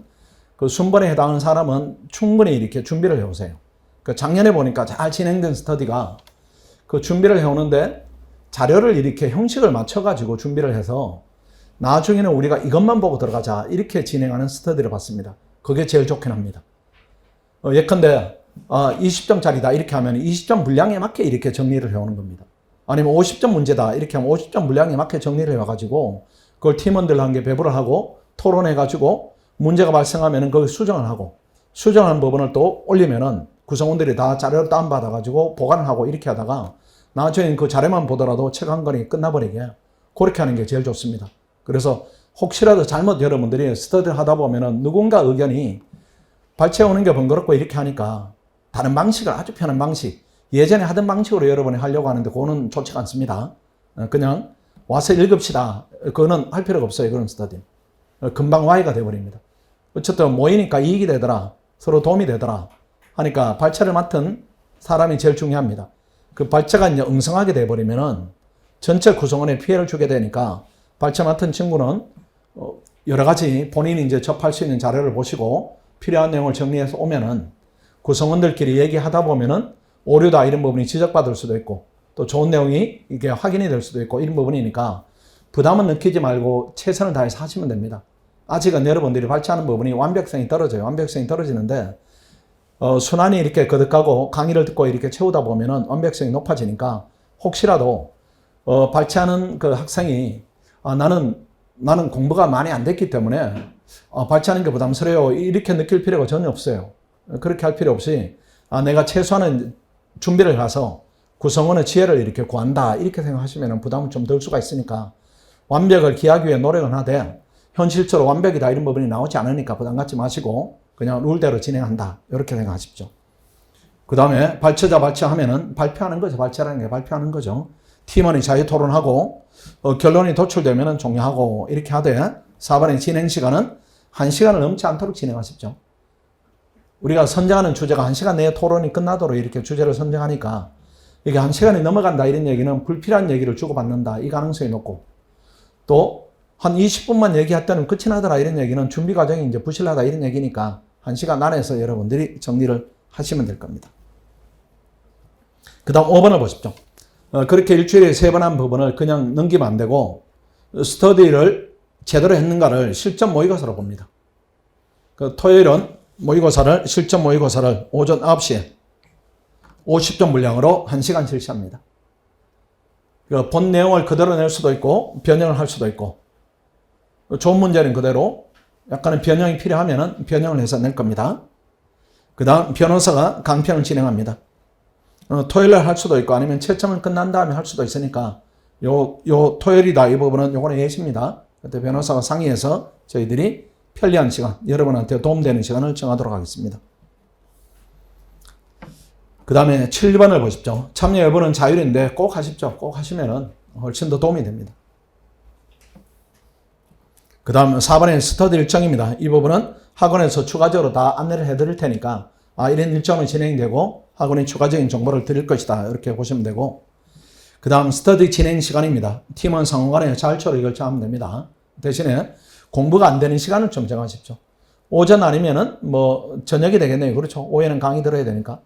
그 순번에 해당하는 사람은 충분히 이렇게 준비를 해오세요. 그 작년에 보니까 잘 진행된 스터디가 그 준비를 해오는데 자료를 이렇게 형식을 맞춰가지고 준비를 해서 나중에는 우리가 이것만 보고 들어가자 이렇게 진행하는 스터디를 봤습니다. 그게 제일 좋긴 합니다. 예컨대 20점짜리다 이렇게 하면 20점 분량에 맞게 이렇게 정리를 해오는 겁니다. 아니면 50점 문제다 이렇게 하면 50점 분량에 맞게 정리를 해와가지고 그걸 팀원들과 함께 배부를 하고 토론해가지고 문제가 발생하면은 거기 수정을 하고 수정한 부분을 또 올리면은 구성원들이 다 자료를 다운받아가지고 보관을 하고 이렇게 하다가 나중에 그 자료만 보더라도 책 한 권이 끝나버리게 그렇게 하는 게 제일 좋습니다. 그래서 혹시라도 잘못 여러분들이 스터디를 하다 보면은 누군가 의견이 발췌해 오는 게 번거롭고 이렇게 하니까 다른 방식을 아주 편한 방식 예전에 하던 방식으로 여러분이 하려고 하는데 그거는 좋지가 않습니다. 그냥 와서 읽읍시다. 그거는 할 필요가 없어요. 그런 스터디. 금방 와이가 돼버립니다. 어쨌든 모이니까 이익이 되더라. 서로 도움이 되더라. 하니까 발췌를 맡은 사람이 제일 중요합니다. 그 발췌가 이제 엉성하게 돼버리면은 전체 구성원에 피해를 주게 되니까 발췌 맡은 친구는 여러 가지 본인이 이제 접할 수 있는 자료를 보시고 필요한 내용을 정리해서 오면은 구성원들끼리 얘기하다 보면은 오류다 이런 부분이 지적받을 수도 있고 또 좋은 내용이 이게 확인이 될 수도 있고 이런 부분이니까 부담은 느끼지 말고 최선을 다해서 하시면 됩니다. 아직은 여러분들이 발췌하는 부분이 완벽성이 떨어져요. 완벽성이 떨어지는데 순환이 이렇게 거듭가고 강의를 듣고 이렇게 채우다 보면은 완벽성이 높아지니까 혹시라도 발췌하는 그 학생이 나는 공부가 많이 안 됐기 때문에 발췌하는 게 부담스러워요. 이렇게 느낄 필요가 전혀 없어요. 그렇게 할 필요 없이 내가 최소한은 준비를 해서 구성원의 지혜를 이렇게 구한다. 이렇게 생각하시면 부담은 좀 덜 수가 있으니까 완벽을 기하기 위해 노력은 하되 현실적으로 완벽이다 이런 부분이 나오지 않으니까 부담 갖지 마시고 그냥 룰대로 진행한다. 이렇게 생각하십시오. 그 다음에 발췌자 발췌하면은 발표하는 거죠. 발췌라는 게 발표하는 거죠. 팀원이 자유 토론하고 결론이 도출되면은 종료하고 이렇게 하되 4번의 진행 시간은 1시간을 넘지 않도록 진행하십시오. 우리가 선정하는 주제가 1시간 내에 토론이 끝나도록 이렇게 주제를 선정하니까 이게 1시간이 넘어간다 이런 얘기는 불필요한 얘기를 주고받는다 이 가능성이 높고 또 한 20분만 얘기할 때는 끝이 나더라 이런 얘기는 준비 과정이 이제 부실하다 이런 얘기니까 1시간 안에서 여러분들이 정리를 하시면 될 겁니다. 그 다음 5번을 보십시오. 그렇게 일주일에 3번 한 부분을 그냥 넘기면 안 되고 스터디를 제대로 했는가를 실전 모의고사로 봅니다. 그 토요일은 모의고사를 실전 모의고사를 오전 9시에 50점 분량으로 1시간 실시합니다. 본 내용을 그대로 낼 수도 있고 변형을 할 수도 있고 좋은 문제는 그대로 약간의 변형이 필요하면 변형을 해서 낼 겁니다. 그 다음 변호사가 강평을 진행합니다. 토요일날 할 수도 있고 아니면 채점을 끝난 다음에 할 수도 있으니까 요 토요일이다 이 부분은 요거는 예시입니다. 그때 변호사가 상의해서 저희들이 편리한 시간 여러분한테 도움되는 시간을 정하도록 하겠습니다. 그 다음에 7번을 보십시오. 참여 여부는 자율인데 꼭 하십시오. 꼭 하시면은 훨씬 더 도움이 됩니다. 그 다음 4번의 스터디 일정입니다. 이 부분은 학원에서 추가적으로 다 안내를 해드릴 테니까 이런 일정은 진행되고 학원이 추가적인 정보를 드릴 것이다. 이렇게 보시면 되고 그 다음 스터디 진행 시간입니다. 팀원 상호간에 자율적으로 이걸 정하면 됩니다. 대신에 공부가 안 되는 시간을 좀 정하십시오. 오전 아니면은 뭐 저녁이 되겠네요. 그렇죠. 오후에는 강의 들어야 되니까.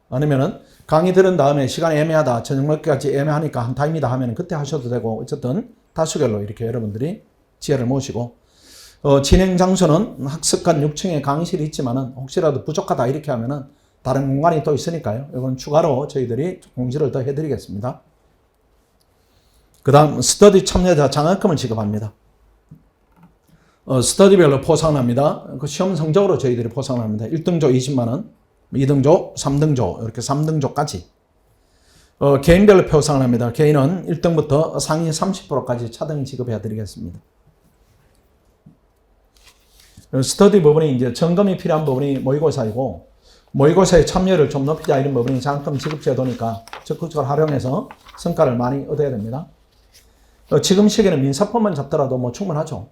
아니면은 강의 들은 다음에 시간이 애매하다. 저녁 먹기까지 애매하니까 한 타임이다 하면 그때 하셔도 되고 어쨌든 다수결로 이렇게 여러분들이 지혜를 모시고 진행 장소는 학습관 6층에 강의실이 있지만은 혹시라도 부족하다 이렇게 하면은 다른 공간이 또 있으니까요. 이건 추가로 저희들이 공지를 더 해드리겠습니다. 그 다음 스터디 참여자 장학금을 지급합니다. 스터디별로 포상합니다. 그 시험 성적으로 저희들이 포상합니다. 1등조 20만원, 2등조, 3등조 이렇게 3등조까지 개인별로 포상을 합니다. 개인은 1등부터 상위 30%까지 차등 지급해 드리겠습니다. 스터디 부분이 이제 점검이 필요한 부분이 모의고사이고 모의고사에 참여를 좀 높이자 이런 부분이 장학금 지급 제도니까 적극적으로 활용해서 성과를 많이 얻어야 됩니다. 지금 시기에는 민사법만 잡더라도 뭐 충분하죠.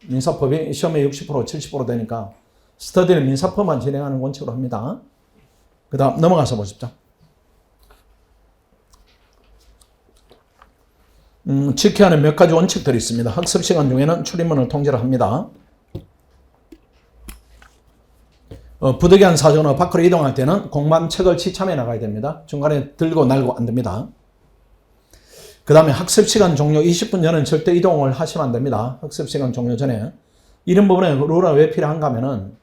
민사법이 시험에 60%, 70% 되니까 스터디는 민사법만 진행하는 원칙으로 합니다. 그 다음 넘어가서 보십시오. 지켜야 하는 몇 가지 원칙들이 있습니다. 학습 시간 중에는 출입문을 통제를 합니다. 부득이한 사정으로 밖으로 이동할 때는 공부한 책을 지참해 나가야 됩니다. 중간에 들고 날고 안 됩니다. 그 다음에 학습시간 종료 20분 전에는 절대 이동을 하시면 안 됩니다. 학습시간 종료 전에. 이런 부분에 룰은 왜 필요한가 하면은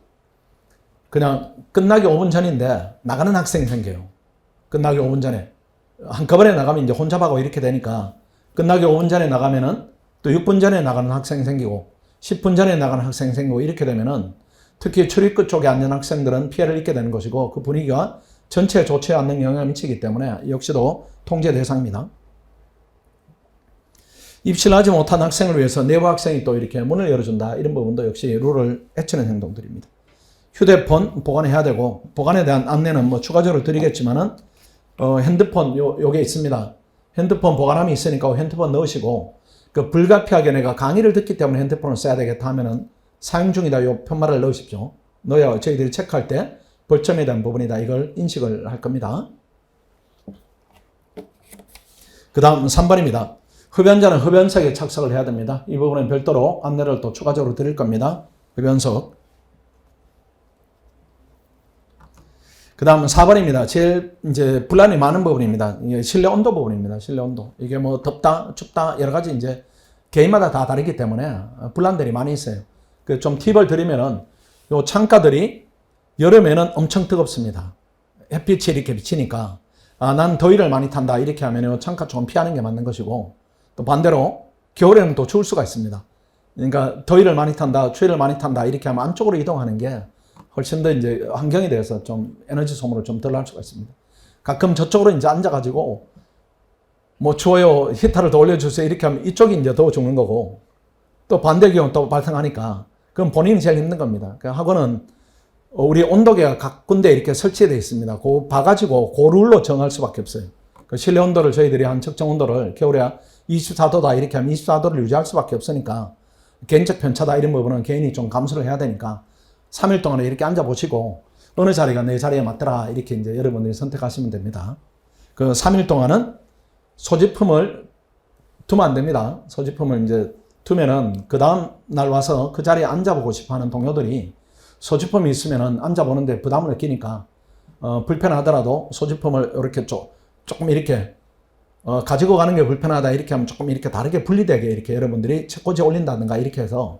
그냥 끝나기 5분 전인데 나가는 학생이 생겨요. 끝나기 5분 전에. 한꺼번에 나가면 이제 혼잡하고 이렇게 되니까 끝나기 5분 전에 나가면은 또 6분 전에 나가는 학생이 생기고 10분 전에 나가는 학생이 생기고 이렇게 되면은 특히 출입구 쪽에 앉는 학생들은 피해를 입게 되는 것이고 그 분위기가 전체에 좋지 않는 영향을 미치기 때문에 역시도 통제 대상입니다. 입시를 하지 못한 학생을 위해서 내부 학생이 또 이렇게 문을 열어준다. 이런 부분도 역시 룰을 해치는 행동들입니다. 휴대폰 보관해야 되고 보관에 대한 안내는 뭐 추가적으로 드리겠지만은 핸드폰 요게 있습니다. 핸드폰 보관함이 있으니까 핸드폰 넣으시고 그 불가피하게 내가 강의를 듣기 때문에 핸드폰을 써야 되겠다 하면은 사용 중이다 요 편말을 넣으십시오. 넣어야 저희들이 체크할 때 벌점에 대한 부분이다 이걸 인식을 할 겁니다. 그 다음 3번입니다. 흡연자는 흡연석에 착석을 해야 됩니다. 이 부분은 별도로 안내를 또 추가적으로 드릴 겁니다. 흡연석. 그 다음 4번입니다. 제일 이제 분란이 많은 부분입니다. 이게 실내 온도 부분입니다. 실내 온도. 이게 뭐 덥다, 춥다 여러 가지 이제 개인마다 다 다르기 때문에 분란들이 많이 있어요. 그 좀 팁을 드리면은 요 창가들이 여름에는 엄청 뜨겁습니다. 햇빛이 이렇게 비치니까 난 더위를 많이 탄다 이렇게 하면 요 창가 조금 피하는 게 맞는 것이고 또 반대로 겨울에는 또 추울 수가 있습니다. 그러니까 더위를 많이 탄다, 추위를 많이 탄다 이렇게 하면 안쪽으로 이동하는 게 훨씬 더 이제 환경에 대해서 좀 에너지 소모를 좀 덜 할 수가 있습니다. 가끔 저쪽으로 이제 앉아가지고 뭐 추워요, 히터를 더 올려주세요 이렇게 하면 이쪽이 이제 더워 죽는 거고 또 반대 경우 또 발생하니까 그럼 본인이 제일 힘든 겁니다. 학원은 우리 온도계가 각 군데 이렇게 설치되어 있습니다. 그 봐가지고 그 룰로 정할 수밖에 없어요. 그 실내 온도를 저희들이 한 측정 온도를 겨울에 24도다 이렇게 하면 24도를 유지할 수밖에 없으니까 개인적 편차다 이런 부분은 개인이 좀 감수를 해야 되니까 3일 동안에 이렇게 앉아보시고 어느 자리가 내 자리에 맞더라 이렇게 이제 여러분들이 선택하시면 됩니다. 그 3일 동안은 소지품을 두면 안 됩니다. 소지품을 이제 두면은 그 다음 날 와서 그 자리에 앉아보고 싶어 하는 동료들이 소지품이 있으면은 앉아보는데 부담을 느끼니까 불편하더라도 소지품을 이렇게 조금 이렇게 가지고 가는 게 불편하다 이렇게 하면 조금 이렇게 다르게 분리되게 이렇게 여러분들이 책꽂이에 올린다든가 이렇게 해서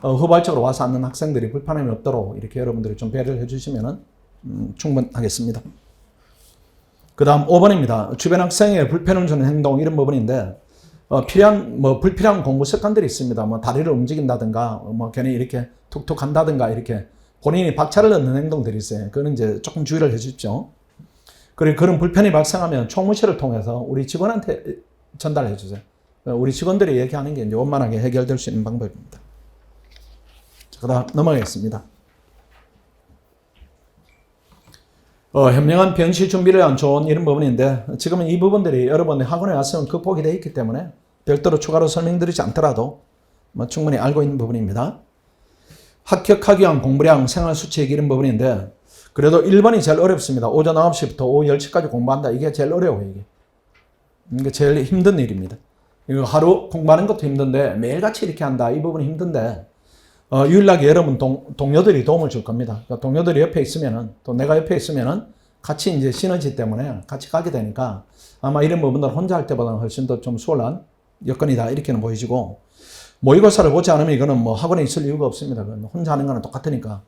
후발적으로 와서 앉는 학생들이 불편함이 없도록 이렇게 여러분들이 좀 배려를 해주시면은 충분하겠습니다. 그 다음 5번입니다. 주변 학생에게 불편을 주는 행동 이런 부분인데 불필요한 공부 습관들이 있습니다. 다리를 움직인다든가 괜히 이렇게 툭툭 한다든가 이렇게 본인이 박차를 넣는 행동들이 있어요. 그거는 이제 조금 주의를 해 주십시오. 그리고 그런 불편이 발생하면 총무실을 통해서 우리 직원한테 전달해 주세요. 우리 직원들이 얘기하는 게 이제 원만하게 해결될 수 있는 방법입니다. 자, 그 다음 넘어가겠습니다. 현명한 변시 준비를 위한 좋은 이런 부분인데 지금은 이 부분들이 여러분의 학원에 왔으면 극복이 되어 있기 때문에 별도로 추가로 설명드리지 않더라도 충분히 알고 있는 부분입니다. 합격하기 위한 공부량, 생활수칙 이런 부분인데 그래도 1번이 제일 어렵습니다. 오전 9시부터 오후 10시까지 공부한다. 이게 제일 어려워요. 이게 제일 힘든 일입니다. 이거 하루 공부하는 것도 힘든데 매일같이 이렇게 한다. 이 부분이 힘든데 유일하게 여러분 동료들이 도움을 줄 겁니다. 그러니까 동료들이 옆에 있으면은 또 내가 옆에 있으면은 같이 이제 시너지 때문에 같이 가게 되니까 아마 이런 부분들 혼자 할 때보다는 훨씬 더 좀 수월한 여건이다. 이렇게는 보이시고 모의고사를 보지 않으면 이거는 학원에 있을 이유가 없습니다. 혼자 하는 거는 똑같으니까.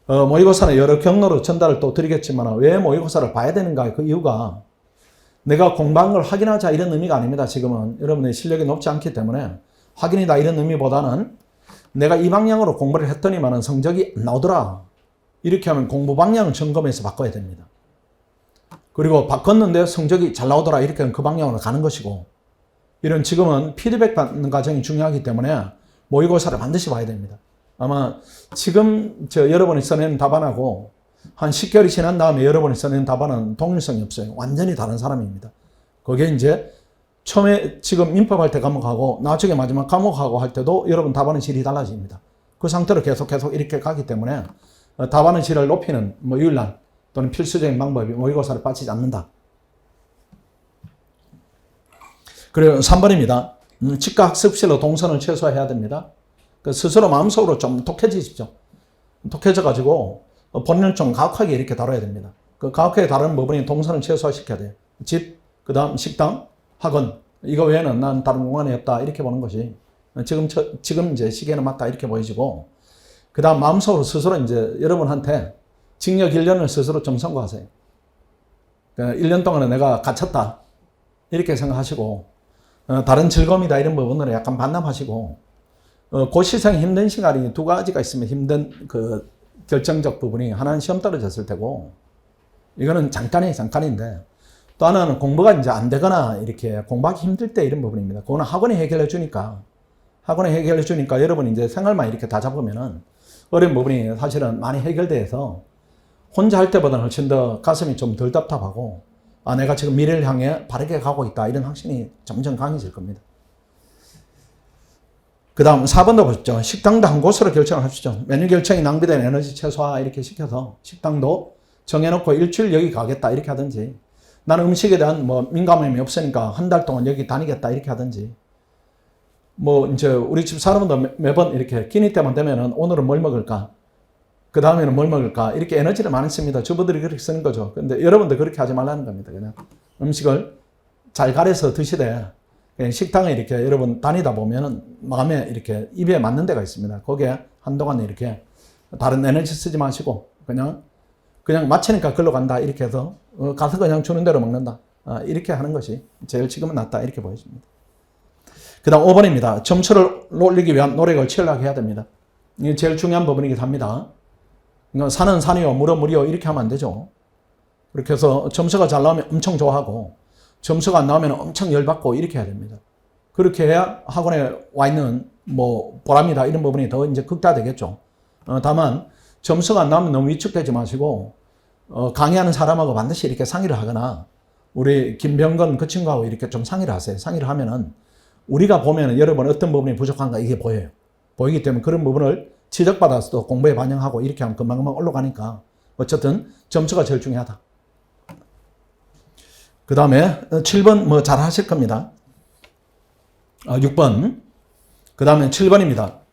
모의고사는 여러 경로로 전달을 또 드리겠지만 왜 모의고사를 봐야 되는가 그 이유가 내가 공부한 걸 확인하자 이런 의미가 아닙니다. 지금은 여러분의 실력이 높지 않기 때문에 확인이다 이런 의미보다는 내가 이 방향으로 공부를 했더니만은 성적이 안 나오더라. 이렇게 하면 공부 방향을 점검해서 바꿔야 됩니다. 그리고 바꿨는데 성적이 잘 나오더라. 이렇게 하면 그 방향으로 가는 것이고 이런 지금은 피드백 받는 과정이 중요하기 때문에 모의고사를 반드시 봐야 됩니다. 아마 지금 여러분이 써낸 답안하고 한 10개월이 지난 다음에 여러분이 써낸 답안은 동일성이 없어요. 완전히 다른 사람입니다. 그게 이제 처음에 지금 민법할 때 과목하고 나중에 마지막 과목하고 할 때도 여러분 답안의 질이 달라집니다. 그 상태로 계속 이렇게 가기 때문에 답안의 질을 높이는 유일한 또는 필수적인 방법이 모의고사를 빠지지 않는다. 그리고 3번입니다. 치과 학습실로 동선을 최소화해야 됩니다. 스스로 마음속으로 좀 독해지십시오. 독해져가지고 본인을 좀 가혹하게 이렇게 다뤄야 됩니다. 그 가혹하게 다루는 부분이 동선을 최소화시켜야 돼요. 집, 그 다음 식당, 학원. 이거 외에는 난 다른 공간이 없다. 이렇게 보는 것이 지금 이제 시계는 맞다. 이렇게 보이시고. 그 다음 마음속으로 스스로 이제 여러분한테 징역 1년을 스스로 좀 선고하세요. 1년 동안에 내가 갇혔다. 이렇게 생각하시고, 다른 즐거움이다. 이런 부분으로 약간 반납하시고, 고시생 힘든 시간이 두 가지가 있으면 힘든 그 결정적 부분이 하나는 시험 떨어졌을 테고, 이거는 잠깐인데, 또 하나는 공부가 이제 안 되거나 이렇게 공부하기 힘들 때 이런 부분입니다. 그거는 학원이 해결해 주니까 여러분이 이제 생활만 이렇게 다 잡으면은 어려운 부분이 사실은 많이 해결돼서 혼자 할 때보다는 훨씬 더 가슴이 좀 덜 답답하고 내가 지금 미래를 향해 바르게 가고 있다 이런 확신이 점점 강해질 겁니다. 그 다음 4번도 보시죠. 식당도 한 곳으로 결정을 하시죠. 메뉴 결정이 낭비된 에너지 최소화 이렇게 시켜서 식당도 정해놓고 일주일 여기 가겠다 이렇게 하든지 나는 음식에 대한 민감함이 없으니까 한 달 동안 여기 다니겠다 이렇게 하든지 이제 우리 집 사람도 매번 이렇게 끼니 때만 되면은 오늘은 뭘 먹을까? 그 다음에는 뭘 먹을까? 이렇게 에너지를 많이 씁니다. 주부들이 그렇게 쓰는 거죠. 근데 여러분도 그렇게 하지 말라는 겁니다. 그냥 음식을 잘 가려서 드시되 식당에 이렇게 여러분 다니다 보면은 마음에 이렇게 입에 맞는 데가 있습니다. 거기에 한동안 이렇게 다른 에너지 쓰지 마시고 그냥 마치니까 글로 간다 이렇게 해서 가서 그냥 주는 대로 먹는다. 이렇게 하는 것이 제일 지금은 낫다 이렇게 보여집니다. 그 다음 5번입니다. 점수를 올리기 위한 노력을 치열하게 해야 됩니다. 이게 제일 중요한 부분이기도 합니다. 그러니까 산은 산이요, 물은 물이요 이렇게 하면 안 되죠. 그렇게 해서 점수가 잘 나오면 엄청 좋아하고 점수가 안 나오면 엄청 열받고 이렇게 해야 됩니다. 그렇게 해야 학원에 와 있는 보람이다 이런 부분이 더 이제 극대화되겠죠. 다만 점수가 안 나오면 너무 위축되지 마시고 강의하는 사람하고 반드시 이렇게 상의를 하거나 우리 김병건 그 친구하고 이렇게 좀 상의를 하세요. 상의를 하면은 우리가 보면은 여러분 어떤 부분이 부족한가 이게 보여요. 보이기 때문에 그런 부분을 지적받아서도 공부에 반영하고 이렇게 하면 금방금방 올라가니까 어쨌든 점수가 제일 중요하다. 그 다음에 7번 뭐 잘 하실 겁니다. 6번. 그 다음에 7번입니다.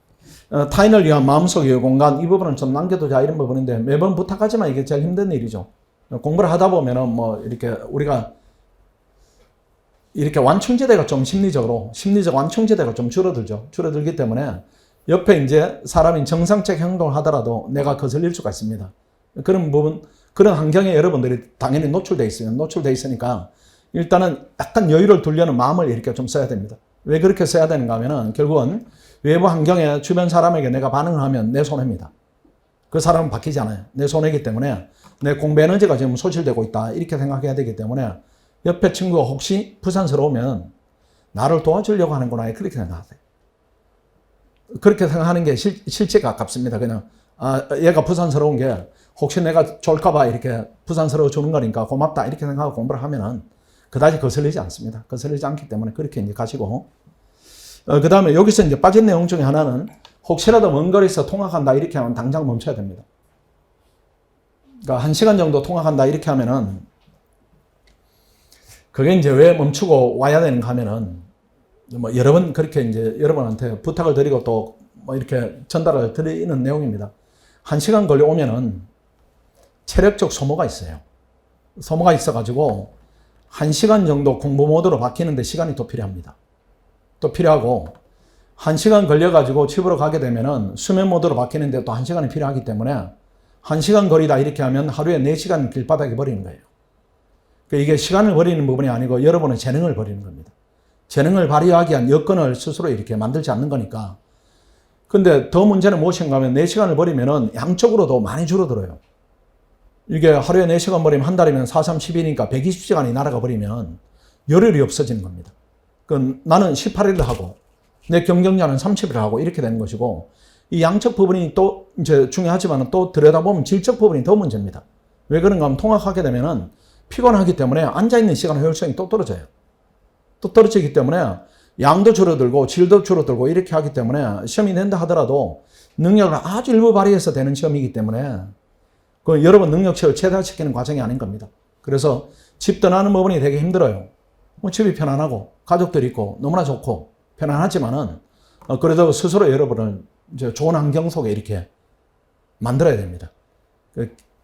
타인을 위한 마음속의 공간, 이 부분은 좀 남겨두자 이런 부분인데 매번 부탁하지만 이게 제일 힘든 일이죠. 공부를 하다 보면은 뭐 이렇게 우리가 이렇게 완충지대가 좀 심리적 완충지대가 좀 줄어들죠. 줄어들기 때문에 옆에 이제 사람이 정상적 행동을 하더라도 내가 거슬릴 수가 있습니다. 그런 부분, 그런 환경에 여러분들이 당연히 노출돼 있으니까 일단은 약간 여유를 두려는 마음을 이렇게 좀 써야 됩니다. 왜 그렇게 써야 되는가 하면은 결국은 외부 환경에 주변 사람에게 내가 반응을 하면 내 손해입니다. 그 사람은 바뀌지 않아요. 내 손해이기 때문에 내 공부 에너지가 지금 소실되고 있다. 이렇게 생각해야 되기 때문에 옆에 친구가 혹시 부산스러우면 나를 도와주려고 하는구나. 그렇게 생각하세요. 그렇게 생각하는 게 실제 가깝습니다. 그냥 얘가 부산스러운 게 혹시 내가 졸까봐 이렇게 부산스러워 주는 거니까 고맙다. 이렇게 생각하고 공부를 하면은 그다지 거슬리지 않습니다. 거슬리지 않기 때문에 그렇게 이제 가시고 그 다음에 여기서 이제 빠진 내용 중에 하나는 혹시라도 먼 거리에서 통학한다 이렇게 하면 당장 멈춰야 됩니다. 그러니까 1시간 정도 통학한다 이렇게 하면은 그게 이제 왜 멈추고 와야 되는가 하면은 뭐 여러 번 그렇게 이제 여러분한테 부탁을 드리고 또 뭐 이렇게 전달을 드리는 내용입니다. 1시간 걸려오면은 체력적 소모가 있어요. 소모가 있어가지고 1시간 정도 공부 모드로 바뀌는데 시간이 또 필요합니다. 또 필요하고 1시간 걸려가지고 집으로 가게 되면은 수면 모드로 바뀌는데 또 1시간이 필요하기 때문에 1시간 거리다 이렇게 하면 하루에 4시간 길바닥에 버리는 거예요. 그러니까 이게 시간을 버리는 부분이 아니고 여러분의 재능을 버리는 겁니다. 재능을 발휘하기 위한 여건을 스스로 이렇게 만들지 않는 거니까. 근데 더 문제는 무엇인가 하면 4시간을 버리면은 양쪽으로도 많이 줄어들어요. 이게 하루에 4시간 버리면 한 달이면 4, 3, 10이니까 120시간이 날아가 버리면 열흘이 없어지는 겁니다. 나는 18일을 하고 내 경쟁자는 30일을 하고 이렇게 되는 것이고 이 양적 부분이 또 이제 중요하지만 또 들여다보면 질적 부분이 더 문제입니다. 왜 그런가 하면 통학하게 되면은 피곤하기 때문에 앉아있는 시간 효율성이 또 떨어져요. 또 떨어지기 때문에 양도 줄어들고 질도 줄어들고 이렇게 하기 때문에 시험이 낸다 하더라도 능력을 아주 일부 발휘해서 되는 시험이기 때문에 그 여러분 능력치를 최다시키는 과정이 아닌 겁니다. 그래서 집 떠나는 부분이 되게 힘들어요. 뭐 집이 편안하고 가족들이 있고 너무나 좋고 편안하지만은 그래도 스스로 여러분을 이제 좋은 환경 속에 이렇게 만들어야 됩니다.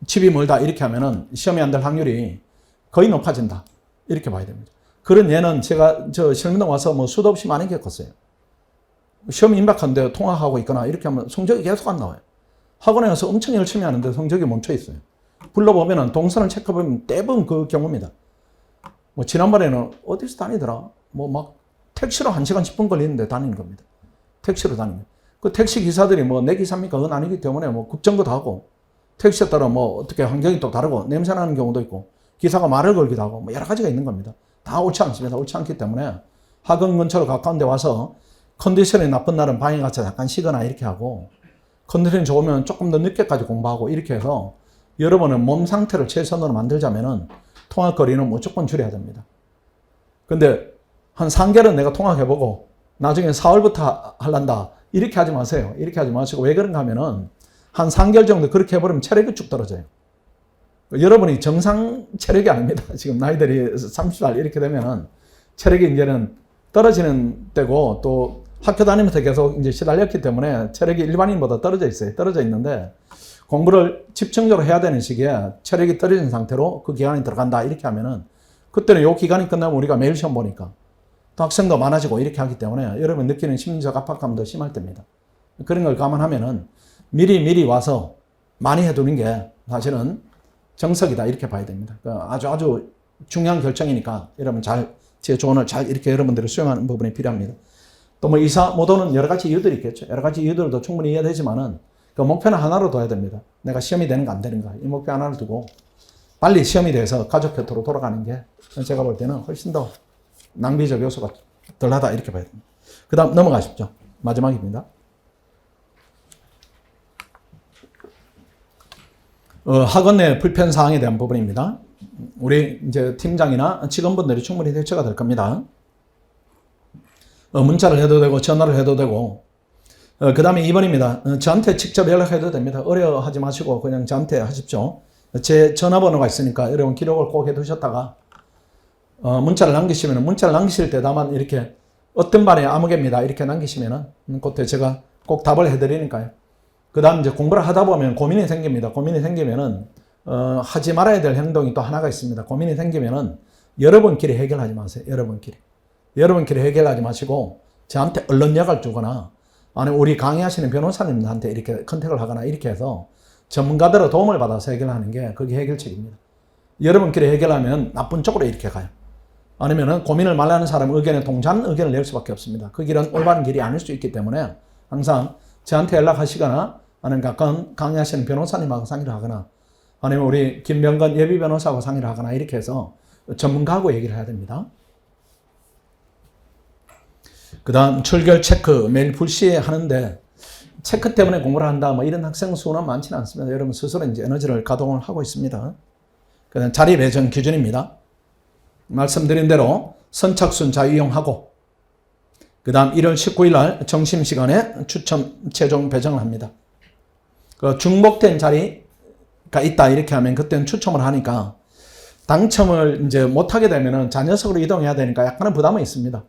집이 멀다 이렇게 하면은 시험이 안 될 확률이 거의 높아진다 이렇게 봐야 됩니다. 그런 예는 제가 실문동 와서 뭐 수도 없이 많이 겪었어요. 시험 임박하는데 통학하고 있거나 이렇게 하면 성적이 계속 안 나와요. 학원에 가서 엄청 열심히 하는데 성적이 멈춰 있어요. 불러보면은 동선을 체크해보면 대부분 그 경우입니다. 뭐 지난번에는 어디서 다니더라? 뭐 막 택시로 1시간 10분 걸리는데 다니는 겁니다. 택시로 다니는. 그 택시 기사들이 뭐 내 기사입니까? 그건 아니기 때문에 뭐 급정거도 하고 택시에 따라 뭐 어떻게 환경이 또 다르고 냄새 나는 경우도 있고 기사가 말을 걸기도 하고 뭐 여러 가지가 있는 겁니다. 다 옳지 않습니다. 옳지 않기 때문에 학원 근처로 가까운 데 와서 컨디션이 나쁜 날은 방에 가서 잠깐 쉬거나 이렇게 하고 컨디션이 좋으면 조금 더 늦게까지 공부하고 이렇게 해서 여러분의 몸 상태를 최선으로 만들자면은 통학거리는 무조건 줄여야 됩니다. 근데 한 3개월은 내가 통학해보고 나중에 4월부터 할란다. 이렇게 하지 마세요. 이렇게 하지 마시고 왜 그런가 하면은 한 3개월 정도 그렇게 해버리면 체력이 쭉 떨어져요. 여러분이 정상 체력이 아닙니다. 지금 나이들이 30살 이렇게 되면은 체력이 이제는 떨어지는 때고 또 학교 다니면서 계속 이제 시달렸기 때문에 체력이 일반인보다 떨어져 있어요. 떨어져 있는데 공부를 집중적으로 해야 되는 시기에 체력이 떨어진 상태로 그 기간이 들어간다 이렇게 하면은 그때는 요 기간이 끝나면 우리가 매일 시험 보니까 또 학생도 많아지고 이렇게 하기 때문에 여러분 느끼는 심리적 압박감도 심할 때입니다. 그런 걸 감안하면은 미리 와서 많이 해두는 게 사실은 정석이다 이렇게 봐야 됩니다. 아주 중요한 결정이니까 여러분 제 조언을 잘 이렇게 여러분들이 수용하는 부분이 필요합니다. 또 뭐 이사 못 오는 여러 가지 이유들이 있겠죠. 여러 가지 이유들도 충분히 이해되지만은 그 목표는 하나로 둬야 됩니다. 내가 시험이 되는가 안 되는가 이 목표 하나를 두고 빨리 시험이 돼서 가족 곁으로 돌아가는 게 제가 볼 때는 훨씬 더 낭비적 요소가 덜하다 이렇게 봐야 됩니다. 그 다음 넘어가십시오. 마지막입니다. 학원 내 불편 사항에 대한 부분입니다. 우리 이제 팀장이나 직원분들이 충분히 대처가 될 겁니다. 문자를 해도 되고 전화를 해도 되고 그 다음에 2번입니다. 저한테 직접 연락해도 됩니다. 어려워하지 마시고 그냥 저한테 하십시오. 제 전화번호가 있으니까 여러분 기록을 꼭 해두셨다가 문자를 남기시면 문자를 남기실 때 다만 이렇게 어떤 반에 아무개입니다 이렇게 남기시면은 그때 제가 꼭 답을 해드리니까요. 그 다음 이제 공부를 하다 보면 고민이 생깁니다. 고민이 생기면은 하지 말아야 될 행동이 또 하나가 있습니다. 고민이 생기면은 여러분끼리 해결하지 마세요. 여러분끼리 해결하지 마시고 저한테 얼른 연락을 주거나 아니면 우리 강의하시는 변호사님한테 이렇게 컨택을 하거나 이렇게 해서 전문가들의 도움을 받아서 해결하는 게 그게 해결책입니다. 여러분끼리 해결하면 나쁜 쪽으로 이렇게 가요. 아니면은 고민을 말하는 사람 의견에 동조하는 의견을 낼 수밖에 없습니다. 그 길은 올바른 길이 아닐 수 있기 때문에 항상 저한테 연락하시거나 아니면 가까운 강의하시는 변호사님하고 상의를 하거나 아니면 우리 김병건 예비 변호사하고 상의를 하거나 이렇게 해서 전문가하고 얘기를 해야 됩니다. 그 다음 출결 체크 매일 불시에 하는데 체크 때문에 공부를 한다 뭐 이런 학생 수는 많지는 않습니다. 여러분 스스로 이제 에너지를 가동을 하고 있습니다. 그 다음 자리 배정 기준입니다. 말씀드린 대로 선착순 자유이용하고 그 다음 1월 19일 날 점심시간에 추첨 최종 배정을 합니다. 그 중복된 자리가 있다 이렇게 하면 그때는 추첨을 하니까 당첨을 이제 못하게 되면은 자녀석으로 이동해야 되니까 약간은 부담은 있습니다.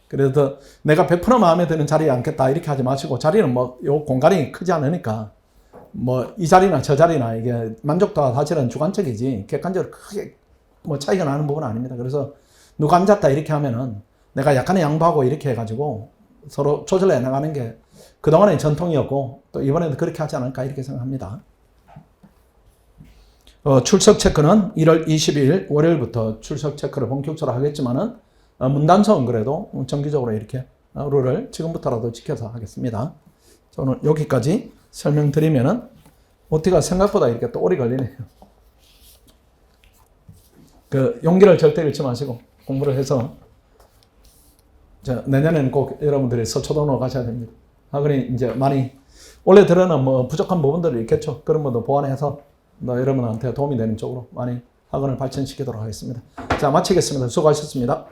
그래서 내가 100% 마음에 드는 자리에 앉겠다 이렇게 하지 마시고 자리는 뭐 요 공간이 크지 않으니까 뭐 이 자리나 저 자리나 이게 만족도가 사실은 주관적이지 객관적으로 크게 뭐 차이가 나는 부분은 아닙니다. 그래서 누가 앉았다 이렇게 하면은 내가 약간의 양보하고 이렇게 해가지고 서로 조절해 나가는 게 그동안의 전통이었고 또 이번에도 그렇게 하지 않을까 이렇게 생각합니다. 출석 체크는 1월 20일 월요일부터 출석 체크를 본격적으로 하겠지만은 문단속은 그래도 정기적으로 이렇게 룰을 지금부터라도 지켜서 하겠습니다. 오늘 여기까지 설명드리면은 OT가 생각보다 이렇게 또 오래 걸리네요. 그 용기를 절대 잃지 마시고 공부를 해서 내년에는 꼭 여러분들이 서초동으로 가셔야 됩니다. 학원이 이제 많이 원래 들어는 뭐 부족한 부분들이 있겠죠. 그런 것도 보완해서 여러분한테 도움이 되는 쪽으로 많이 학원을 발전시키도록 하겠습니다. 자, 마치겠습니다. 수고하셨습니다.